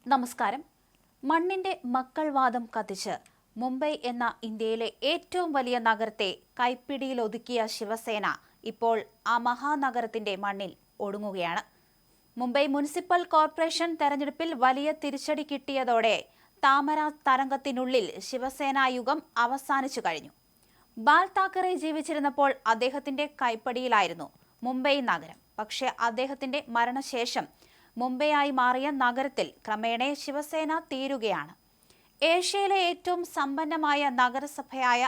നമസ്കാരം. മണ്ണിന്റെ മക്കൾ വാദം കത്തിച്ച് മുംബൈ എന്ന ഇന്ത്യയിലെ ഏറ്റവും വലിയ നഗരത്തെ കൈപ്പിടിയിൽ ഒതുക്കിയ ശിവസേന ഇപ്പോൾ ആ മഹാനഗരത്തിന്റെ മണ്ണിൽ ഒടുങ്ങുകയാണ്. മുംബൈ മുനിസിപ്പൽ കോർപ്പറേഷൻ തെരഞ്ഞെടുപ്പിൽ വലിയ തിരിച്ചടി കിട്ടിയതോടെ താമര തരംഗത്തിനുള്ളിൽ ശിവസേന യുഗം അവസാനിച്ചു കഴിഞ്ഞു. ബാൽ താക്കറെ ജീവിച്ചിരുന്നപ്പോൾ അദ്ദേഹത്തിന്റെ കൈപ്പടിയിലായിരുന്നു മുംബൈ നഗരം. പക്ഷേ അദ്ദേഹത്തിന്റെ മരണശേഷം മുംബൈയായി മാറിയ നഗരത്തിൽ ക്രമേണ ശിവസേന തീരുകയാണ്. ഏഷ്യയിലെ ഏറ്റവും സമ്പന്നമായ നഗരസഭയായ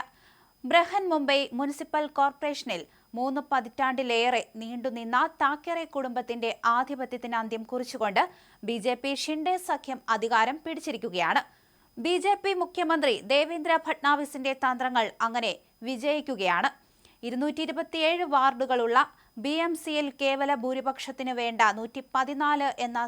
ബ്രഹൻ മുംബൈ മുനിസിപ്പൽ കോർപ്പറേഷനിൽ 3 പതിറ്റാണ്ടിലേറെ നീണ്ടുനിന്ന താക്കറെ കുടുംബത്തിന്റെ ആധിപത്യത്തിന് അന്ത്യം കുറിച്ചുകൊണ്ട് ബി.ജെ.പി. ഷിൻഡെ സഖ്യം അധികാരം പിടിച്ചിരിക്കുകയാണ്. ബി.ജെ.പി. മുഖ്യമന്ത്രി ദേവേന്ദ്ര ഫട്നാവിസിന്റെ തന്ത്രങ്ങൾ അങ്ങനെ വിജയിക്കുകയാണ്. 227 വാർഡുകളുള്ള BMCയിൽ കേവല ഭൂരിപക്ഷത്തിനു വേണ്ട 114 എന്ന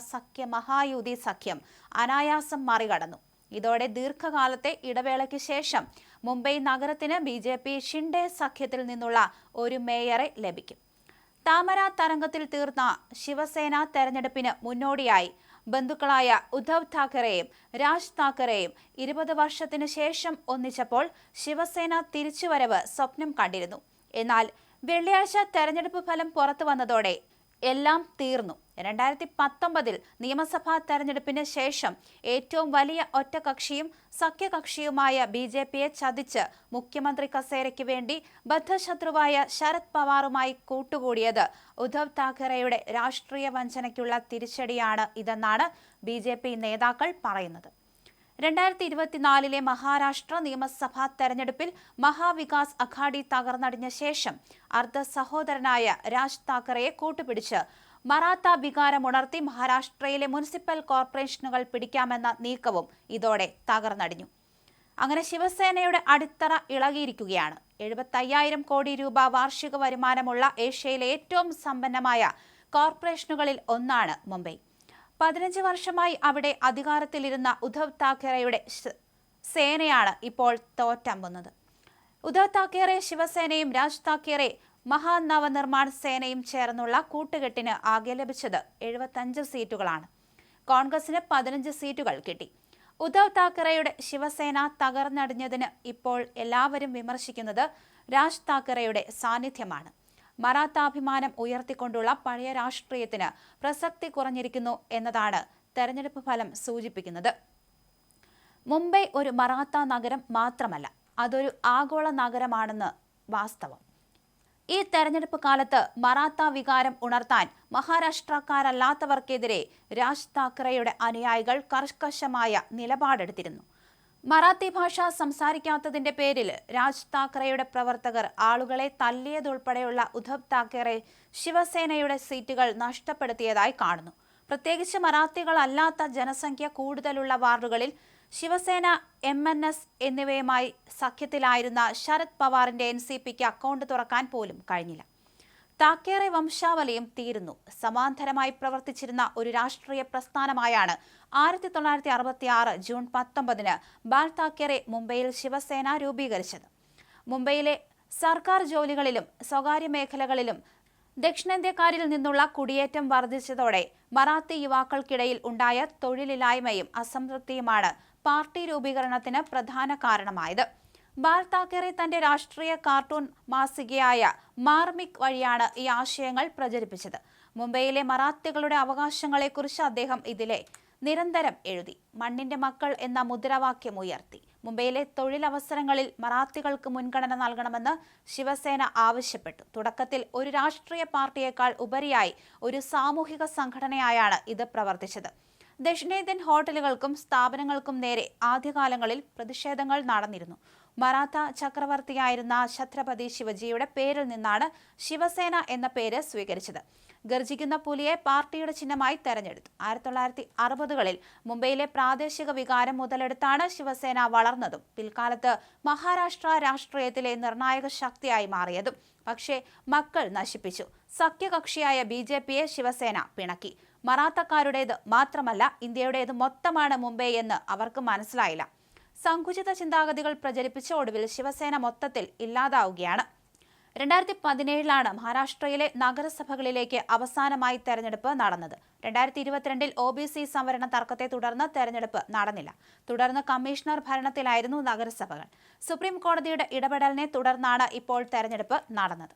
മഹായുതി സഖ്യം അനായാസം മറികടന്നു. ഇതോടെ ദീർഘകാലത്തെ ഇടവേളയ്ക്ക് ശേഷം മുംബൈ നഗരത്തിന് ബി.ജെ.പി. ഷിൻഡെ സഖ്യത്തിൽ നിന്നുള്ള ഒരു മേയറെ ലഭിക്കും. താമര തരംഗത്തിൽ തീർന്ന ശിവസേന തെരഞ്ഞെടുപ്പിന് മുന്നോടിയായി ബന്ധുക്കളായ ഉദ്ധവ് താക്കറെയും രാജ് താക്കറെയും 20 വർഷത്തിനു ശേഷം ഒന്നിച്ചപ്പോൾ ശിവസേന തിരിച്ചുവരവ് സ്വപ്നം കണ്ടിരുന്നു. എന്നാൽ വെള്ളിയാഴ്ച തെരഞ്ഞെടുപ്പ് ഫലം പുറത്തു വന്നതോടെ എല്ലാം തീർന്നു. 2019 നിയമസഭാ തെരഞ്ഞെടുപ്പിന് ശേഷം ഏറ്റവും വലിയ ഒറ്റകക്ഷിയും സഖ്യകക്ഷിയുമായ ബി.ജെ.പിയെ ചതിച്ച് മുഖ്യമന്ത്രി കസേരയ്ക്ക് വേണ്ടി ബദ്ധശത്രുവായ ശരത് പവാറുമായി കൂട്ടുകൂടിയത് ഉദ്ധവ് താക്കറെയുടെ രാഷ്ട്രീയ വഞ്ചനയ്ക്കുള്ള തിരിച്ചടിയാണ് ഇതെന്നാണ് ബി.ജെ.പി. നേതാക്കൾ പറയുന്നത്. 2024 മഹാരാഷ്ട്ര നിയമസഭാ തെരഞ്ഞെടുപ്പിൽ മഹാവികാസ് അഘാഡി തകർന്നടിഞ്ഞ ശേഷം അർദ്ധ സഹോദരനായ രാജ് താക്കറെയെ കൂട്ടുപിടിച്ച് മറാത്ത വികാരമുണർത്തി മഹാരാഷ്ട്രയിലെ മുനിസിപ്പൽ കോർപ്പറേഷനുകൾ പിടിക്കാമെന്ന നീക്കവും ഇതോടെ തകർന്നടിഞ്ഞു. അങ്ങനെ ശിവസേനയുടെ അടിത്തറ ഇളകിയിരിക്കുകയാണ്. 75,000 കോടി രൂപ വാർഷിക വരുമാനമുള്ള ഏഷ്യയിലെ ഏറ്റവും സമ്പന്നമായ കോർപ്പറേഷനുകളിൽ ഒന്നാണ് മുംബൈ. 15 വർഷമായി അവിടെ അധികാരത്തിലിരുന്ന ഉദ്ധവ് താക്കറെയുടെ സേനയാണ് ഇപ്പോൾ തോറ്റമ്പുന്നത്. ഉദ്ധവ് താക്കറെ ശിവസേനയും രാജ് താക്കറെ മഹാനവനിർമ്മാൺ സേനയും ചേർന്നുള്ള കൂട്ടുകെട്ടിന് ആകെ ലഭിച്ചത് 75 സീറ്റുകളാണ്. കോൺഗ്രസിന് 15 സീറ്റുകൾ കിട്ടി. ഉദ്ധവ് താക്കറെയുടെ ശിവസേന തകർന്നടിഞ്ഞതിന് ഇപ്പോൾ എല്ലാവരും വിമർശിക്കുന്നത് രാജ് താക്കറെയുടെ സാന്നിധ്യമാണ്. മറാത്താഭിമാനം ഉയർത്തിക്കൊണ്ടുള്ള പഴയ രാഷ്ട്രീയത്തിന് പ്രസക്തി കുറഞ്ഞിരിക്കുന്നു എന്നതാണ് തെരഞ്ഞെടുപ്പ് ഫലം സൂചിപ്പിക്കുന്നത്. മുംബൈ ഒരു മറാത്ത നഗരം മാത്രമല്ല, അതൊരു ആഗോള നഗരമാണെന്ന് വാസ്തവം. ഈ തെരഞ്ഞെടുപ്പ് കാലത്ത് മറാത്ത വികാരം ഉണർത്താൻ മഹാരാഷ്ട്രക്കാരല്ലാത്തവർക്കെതിരെ രാജ് താക്കറെയുടെ അനുയായികൾ കർക്കശമായ നിലപാടെടുത്തിരുന്നു. മറാത്തി ഭാഷ സംസാരിക്കാത്തതിന്റെ പേരിൽ രാജ് താക്കറെയുടെ പ്രവർത്തകർ ആളുകളെ തല്ലിയതുൾപ്പെടെയുള്ള ഉദ്ധവ് താക്കറെ ശിവസേനയുടെ സീറ്റുകൾ നഷ്ടപ്പെടുത്തിയതായി കാണുന്നു. പ്രത്യേകിച്ച് മറാത്തികളല്ലാത്ത ജനസംഖ്യ കൂടുതലുള്ള വാർഡുകളിൽ ശിവസേന, MNS എന്നിവയുമായി സഖ്യത്തിലായിരുന്ന ശരത് പവാറിന്റെ NCPക്ക് അക്കൗണ്ട് തുറക്കാൻ പോലും കഴിഞ്ഞില്ല. താക്കറെ വംശാവലിയും തീരുന്നു. സമാന്തരമായി പ്രവർത്തിച്ചിരുന്ന ഒരു രാഷ്ട്രീയ പ്രസ്ഥാനമായാണ് 1966 ജൂൺ 19 ബാൽ താക്കറെ മുംബൈയിൽ ശിവസേന രൂപീകരിച്ചത്. മുംബൈയിലെ സർക്കാർ ജോലികളിലും സ്വകാര്യ മേഖലകളിലും ദക്ഷിണേന്ത്യക്കാരിൽ നിന്നുള്ള കുടിയേറ്റം വർദ്ധിച്ചതോടെ മറാത്തി യുവാക്കൾക്കിടയിൽ ഉണ്ടായ തൊഴിലില്ലായ്മയും അസംതൃപ്തിയുമാണ് പാർട്ടി രൂപീകരണത്തിന് പ്രധാന കാരണമായത്. ബാൽ താക്കറെ തന്റെ രാഷ്ട്രീയ കാർട്ടൂൺ മാസികയായ മാർമിക് വഴിയാണ് ഈ ആശയങ്ങൾ പ്രചരിപ്പിച്ചത്. മുംബൈയിലെ മറാത്തികളുടെ അവകാശങ്ങളെക്കുറിച്ച് അദ്ദേഹം ഇതിലെ നിരന്തരം എഴുതി. മണ്ണിന്റെ മക്കൾ എന്ന മുദ്രാവാക്യം ഉയർത്തി. മുംബൈയിലെ തൊഴിലവസരങ്ങളിൽ മറാത്തികൾക്ക് മുൻഗണന നൽകണമെന്ന് ശിവസേന ആവശ്യപ്പെട്ടു. തുടക്കത്തിൽ ഒരു രാഷ്ട്രീയ പാർട്ടിയേക്കാൾ ഉപരിയായി ഒരു സാമൂഹിക സംഘടനയായാണ് ഇത് പ്രവർത്തിച്ചത്. ദക്ഷിണേന്ത്യൻ ഹോട്ടലുകൾക്കും സ്ഥാപനങ്ങൾക്കും നേരെ ആദ്യകാലങ്ങളിൽ പ്രതിഷേധങ്ങൾ നടന്നിരുന്നു. മറാത്ത ചക്രവർത്തിയായിരുന്ന ഛത്രപതി ശിവജിയുടെ പേരിൽ നിന്നാണ് ശിവസേന എന്ന പേര് സ്വീകരിച്ചത്. ഗർജിക്കുന്ന പുലിയെ പാർട്ടിയുടെ ചിഹ്നമായി തെരഞ്ഞെടുത്തു. 1960കളിൽ മുംബൈയിലെ പ്രാദേശിക വികാരം മുതലെടുത്താണ് ശിവസേന വളർന്നതും പിൽക്കാലത്ത് മഹാരാഷ്ട്ര രാഷ്ട്രീയത്തിലെ നിർണായക ശക്തിയായി മാറിയതും. പക്ഷേ മക്കൾ നശിപ്പിച്ചു. സഖ്യകക്ഷിയായ ബി.ജെ.പിയെ ശിവസേന പിണക്കി. മറാത്തക്കാരുടേത് മാത്രമല്ല, ഇന്ത്യയുടേത് മൊത്തമാണ് മുംബൈ എന്ന് അവർക്ക് മനസ്സിലായില്ല. സങ്കുചിത ചിന്താഗതികൾ പ്രചരിപ്പിച്ച ഒടുവിൽ ശിവസേന മൊത്തത്തിൽ ഇല്ലാതാവുകയാണ്. 2017 മഹാരാഷ്ട്രയിലെ നഗരസഭകളിലേക്ക് അവസാനമായി തെരഞ്ഞെടുപ്പ് നടന്നത്. 2022 OBC സംവരണ തർക്കത്തെ തുടർന്ന് തെരഞ്ഞെടുപ്പ് നടന്നില്ല. തുടർന്ന് കമ്മീഷണർ ഭരണത്തിലായിരുന്നു നഗരസഭകൾ. സുപ്രീം കോടതിയുടെ ഇടപെടലിനെ തുടർന്നാണ് ഇപ്പോൾ തെരഞ്ഞെടുപ്പ് നടന്നത്.